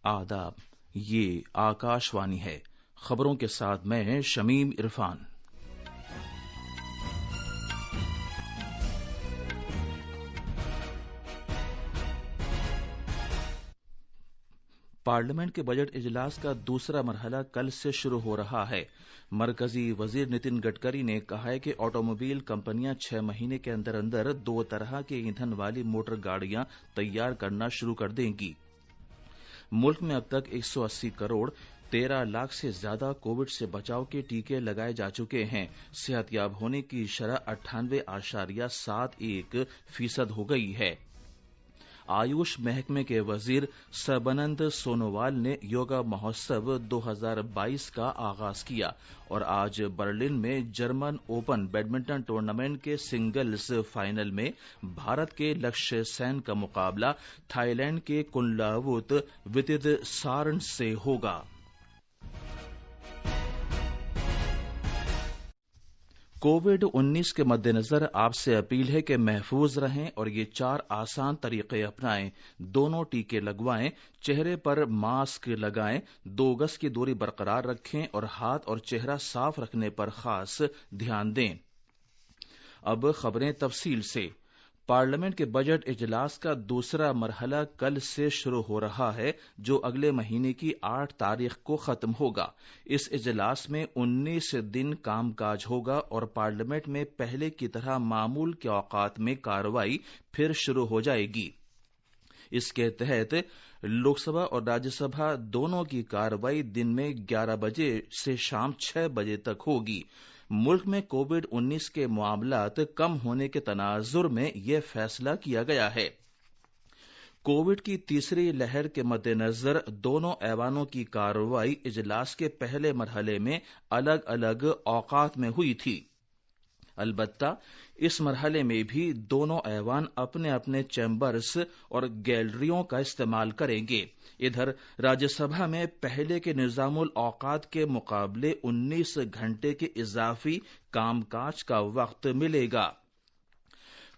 आदाब, ये आकाशवाणी है। खबरों के साथ मैं शमीम इरफान। पार्लियामेंट के बजट इजलास का दूसरा मरहला कल से शुरू हो रहा है। मरकजी वजीर नितिन गडकरी ने कहा है कि ऑटोमोबाइल कंपनियां 6 महीने के अंदर अंदर 2 तरह के ईंधन वाली मोटर गाड़ियां तैयार करना शुरू कर देंगी। मुल्क में अब तक 180 करोड़ 13 लाख से ज्यादा कोविड से बचाव के टीके लगाए जा चुके हैं। सेहतयाब होने की शरह 98.71% हो गई है। आयुष महकमे के वजीर सर्बानंद सोनोवाल ने योगा महोत्सव 2022 का आगाज किया और आज बर्लिन में जर्मन ओपन बैडमिंटन टूर्नामेंट के सिंगल्स फाइनल में भारत के लक्ष्य सेन का मुकाबला थाईलैंड के कुनलावुत वितितसार्न से होगा। कोविड-19 के मद्देनजर आपसे अपील है कि महफूज रहें और ये 4 आसान तरीके अपनाएं। दोनों टीके लगवाएं, चेहरे पर मास्क लगाएं, 2 गज की दूरी बरकरार रखें और हाथ और चेहरा साफ रखने पर खास ध्यान दें। अब खबरें तफसील से। पार्लियामेंट के बजट इजलास का दूसरा मरहला कल से शुरू हो रहा है, जो अगले महीने की 8 तारीख को खत्म होगा। इस इजलास में 19 दिन कामकाज होगा और पार्लियामेंट में पहले की तरह मामूल के औकात में कार्रवाई फिर शुरू हो जाएगी। इसके तहत लोकसभा और राज्यसभा दोनों की कार्रवाई दिन में 11 बजे से शाम 6 बजे तक होगी। मुल्क में कोविड-19 के मामलात कम होने के तनाजुर में यह फैसला किया गया है। कोविड की तीसरी लहर के मद्देनजर दोनों ऐवानों की कार्रवाई इजलास के पहले मरहले में अलग अलग औकात में हुई थी। अलबत्ता इस मरहले में भी दोनों ऐवान अपने अपने चैम्बर्स और गैलरियों का इस्तेमाल करेंगे। इधर राज्यसभा में पहले के निजामुल औकात के मुकाबले 19 घंटे के इजाफी कामकाज का वक्त मिलेगा।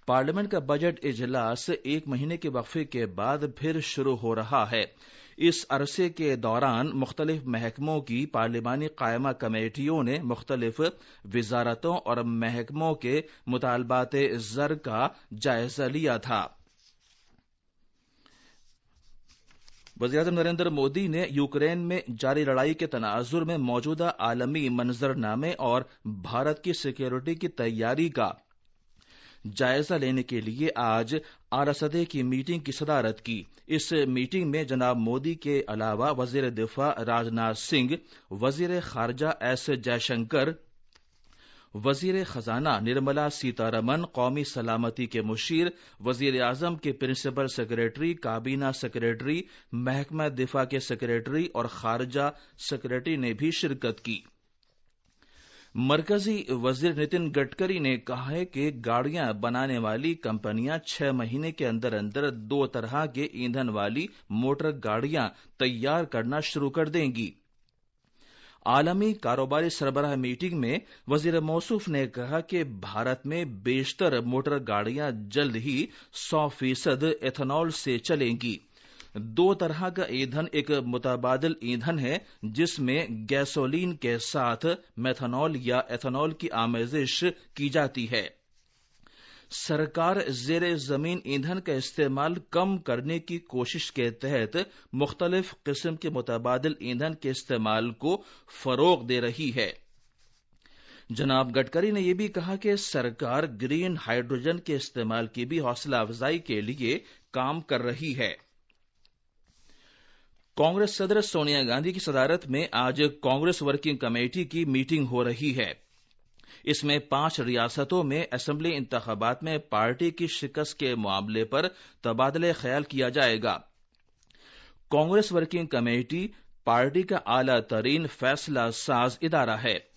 पार्लियामेंट का बजट इजलास 1 महीने के वक्फे के बाद फिर शुरू हो रहा है। इस अरसे के दौरान मुख्तलिफ महकमों की पार्लिमानी कायमा कमेटियों ने मुख्तलिफ विजारतों और महकमों के मुतालबात ज़र का जायजा लिया था। वज़ीर-ए-आज़म नरेंद्र मोदी ने यूक्रेन में जारी लड़ाई के तनाजुर में मौजूदा आलमी मंजरनामे और भारत की सिक्योरिटी की तैयारी का जायजा लेने के लिए आज आरएसडी की मीटिंग की सदारत की। इस मीटिंग में जनाब मोदी के अलावा वजीर दिफा राजनाथ सिंह, वजीर खारजा एस जयशंकर, वजीर खजाना निर्मला सीतारमन, कौमी सलामती के मुशीर, वजीर आजम के प्रिंसिपल सेक्रेटरी, काबीना सेक्रेटरी, महकमा दिफा के सेक्रेटरी और खारजा सेक्रेटरी ने भी शिरकत की। मरकजी वजीर नितिन गडकरी ने कहा है कि गाड़ियां बनाने वाली कंपनियां 6 महीने के अंदर अंदर 2 तरह के ईंधन वाली मोटर गाड़ियां तैयार करना शुरू कर देंगी। आलमी कारोबारी सरबराह मीटिंग में वजीर मौसूफ ने कहा कि भारत में बेशतर मोटर गाड़ियां जल्द ही 100% एथेनॉल से चलेंगी। 2 तरह का ईंधन एक मुतबादिल ईंधन है जिसमें गैसोलीन के साथ मेथनॉल या एथेनॉल की आमेजिश की जाती है। सरकार ज़ेरे ज़मीन ईंधन का इस्तेमाल कम करने की कोशिश के तहत मुख्तलिफ किस्म के मुतबादिल ईंधन के इस्तेमाल को फरोग दे रही है। जनाब गडकरी ने यह भी कहा कि सरकार ग्रीन हाइड्रोजन के इस्तेमाल की भी हौसला अफजाई के लिए काम कर रही है। कांग्रेस सदर सोनिया गांधी की सदारत में आज कांग्रेस वर्किंग कमेटी की मीटिंग हो रही है। इसमें 5 रियासतों में असेंबली इंतखाबात में पार्टी की शिकस्त के मामले पर तबादले ख्याल किया जाएगा। कांग्रेस वर्किंग कमेटी पार्टी का आला तरीन फैसला साज इदारा है।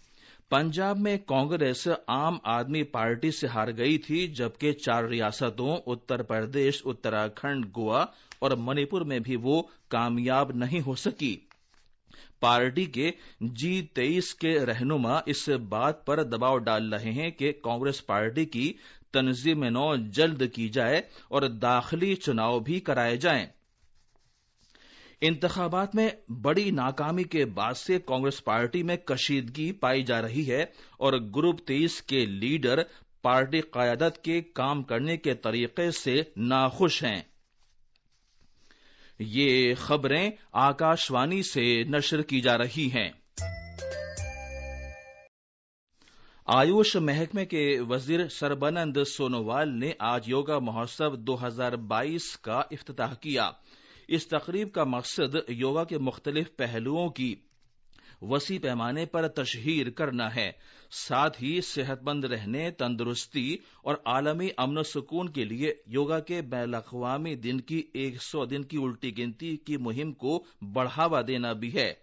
पंजाब में कांग्रेस आम आदमी पार्टी से हार गई थी, जबकि 4 रियासतों उत्तर प्रदेश, उत्तराखंड, गोवा और मणिपुर में भी वो कामयाब नहीं हो सकी। पार्टी के G23 के रहनुमा इस बात पर दबाव डाल रहे हैं कि कांग्रेस पार्टी की तंजीम-ए-नौ जल्द की जाए और दाखिली चुनाव भी कराए जाएं। انتخابات میں بڑی ناکامی کے بعد سے کانگریس پارٹی میں کشیدگی پائی جا رہی ہے اور گروپ 23 کے لیڈر پارٹی قیادت کے کام کرنے کے طریقے سے ناخوش ہیں۔ یہ خبریں آکاشوانی سے نشر کی جا رہی ہیں۔ آیوش محکمے کے وزیر سربانند سونووال نے آج یوگا مہوتسو 2022 کا افتتاح کیا۔ اس تقریب کا مقصد یوگا کے مختلف پہلوؤں کی وسیع پیمانے پر تشہیر کرنا ہے، ساتھ ہی صحت مند رہنے، تندرستی اور عالمی امن و سکون کے لیے یوگا کے بین الاقوامی دن کی 100 دن کی الٹی گنتی کی مہم کو بڑھاوا دینا بھی ہے۔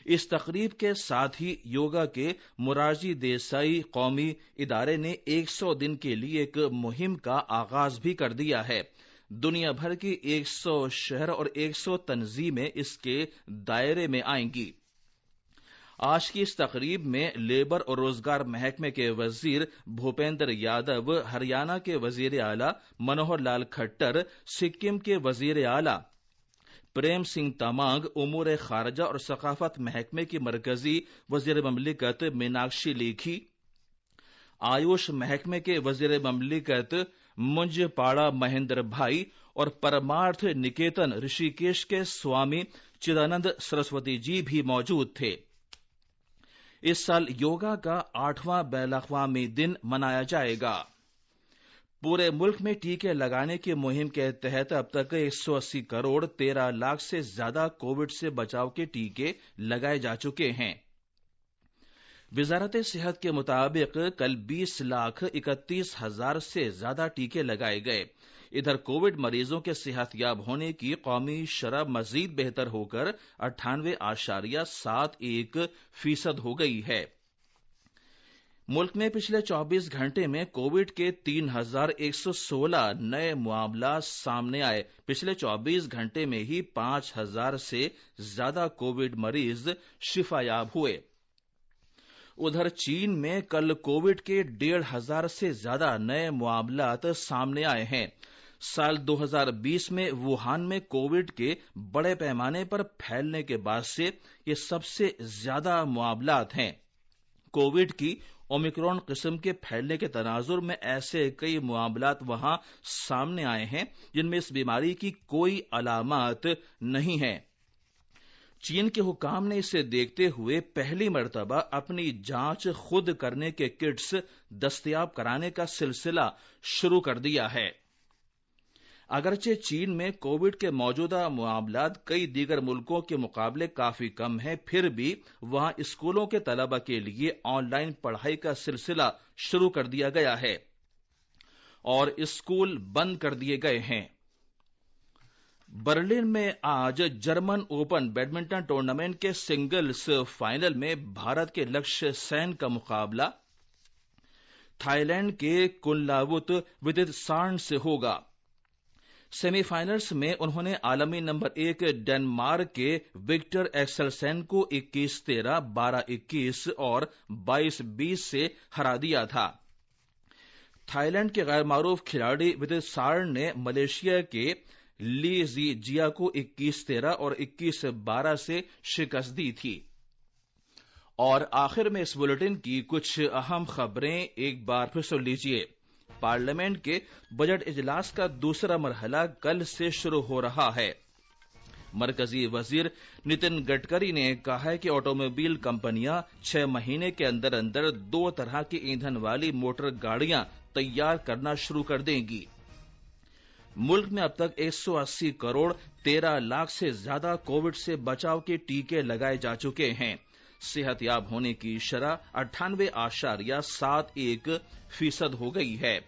اس تقریب کے ساتھ ہی یوگا کے مورارجی دیسائی قومی ادارے نے 100 دن کے لیے ایک مہم کا آغاز بھی کر دیا ہے۔ دنیا بھر کی 100 شہر اور 100 تنظیمیں اس کے دائرے میں آئیں گی۔ آج کی اس تقریب میں لیبر اور روزگار محکمے کے وزیر بھوپیندر یادو، ہریانہ کے وزیر اعلی منوہر لال کھٹر، سکم کے وزیر اعلی پریم سنگھ تمانگ، امور خارجہ اور ثقافت محکمے کی مرکزی وزیر مملکت میناکشی لیکھی، آیوش محکمے کے وزیر مملکت منج پاڑا مہندر بھائی اور پرمارتھ نکیتن رشی کیش کے سوامی چدانند سرسوتی جی بھی موجود تھے۔ اس سال یوگا کا 8واں بین الاقوامی دن منایا جائے گا۔ پورے ملک میں ٹیکے لگانے کی مہم کے تحت اب تک 180 کروڑ 13 لاکھ سے زیادہ کووڈ سے بچاؤ کے ٹیکے لگائے جا چکے ہیں۔ وزارت صحت کے مطابق کل 20,31,000 سے زیادہ ٹیکے لگائے گئے۔ ادھر کووڈ مریضوں کے صحت یاب ہونے کی قومی شرح مزید بہتر ہو کر 98.71% ہو گئی ہے۔ ملک میں پچھلے 24 گھنٹے میں کووڈ کے 3,116 نئے معاملات سامنے آئے۔ پچھلے 24 گھنٹے میں ہی 5,000 سے زیادہ کووڈ مریض شفا یاب ہوئے۔ ادھر چین میں کل کووڈ کے 1,500 سے زیادہ نئے معاملات سامنے آئے ہیں۔ سال 2020 میں ووہان میں کووڈ کے بڑے پیمانے پر پھیلنے کے بعد سے یہ سب سے زیادہ معاملات ہیں۔ کووڈ کی اومیکرون قسم کے پھیلنے کے تناظر میں ایسے کئی معاملات وہاں سامنے آئے ہیں جن میں اس بیماری کی کوئی علامات نہیں ہیں۔ چین کے حکام نے اسے دیکھتے ہوئے پہلی مرتبہ اپنی جانچ خود کرنے کے کٹس دستیاب کرانے کا سلسلہ شروع کر دیا ہے۔ اگرچہ چین میں کووڈ کے موجودہ معاملات کئی دیگر ملکوں کے مقابلے کافی کم ہیں، پھر بھی وہاں اسکولوں کے طلبہ کے لیے آن لائن پڑھائی کا سلسلہ شروع کر دیا گیا ہے اور اسکول بند کر دیے گئے ہیں۔ برلن میں آج جرمن اوپن بیڈمنٹن ٹورنامنٹ کے سنگلز فائنل میں بھارت کے لکشیہ سین کا مقابلہ تھائی لینڈ کے کنلاوت ودتسارن سے ہوگا۔ سیمی فائنلز میں انہوں نے عالمی نمبر 1 ڈنمارک کے وکٹر ایکسلسن کو 21-13، 12-21 اور 22-20 سے ہرا دیا تھا۔ تھائی لینڈ کے غیر معروف کھلاڑی ودتسارن نے ملیشیا کے لی زی جیا کو 21-13 اور 21-12 سے شکست دی تھی۔ اور آخر میں اس بلیٹن کی کچھ اہم خبریں ایک بار پھر سن لیجیے۔ پارلیمنٹ کے بجٹ اجلاس کا دوسرا مرحلہ کل سے شروع ہو رہا ہے۔ مرکزی وزیر نتن گڈکری نے کہا ہے کہ آٹوموبائل کمپنیاں 6 مہینے کے اندر اندر 2 طرح کی ایندھن والی موٹر گاڑیاں تیار کرنا شروع کر دیں گی۔ ملک میں اب تک 180 کروڑ 13 لاکھ سے زیادہ کووڈ سے بچاؤ کے ٹیکے لگائے جا چکے ہیں۔ صحت یاب ہونے کی شرح 98.71% ہو گئی ہے۔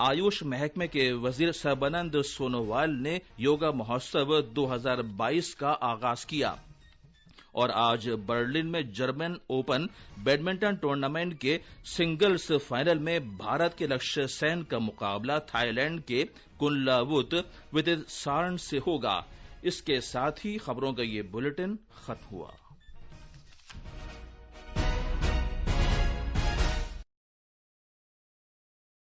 آیوش محکمے کے وزیر سربانند سونووال نے یوگا مہوتسو 2022 کا آغاز کیا اور آج برلن میں جرمن اوپن بیڈمنٹن ٹورنامنٹ کے سنگلز فائنل میں بھارت کے لکشیہ سین کا مقابلہ تھائی لینڈ کے کنلاوت ودتسارن سے ہوگا۔ اس کے ساتھ ہی خبروں کا یہ بلیٹن ختم ہوا۔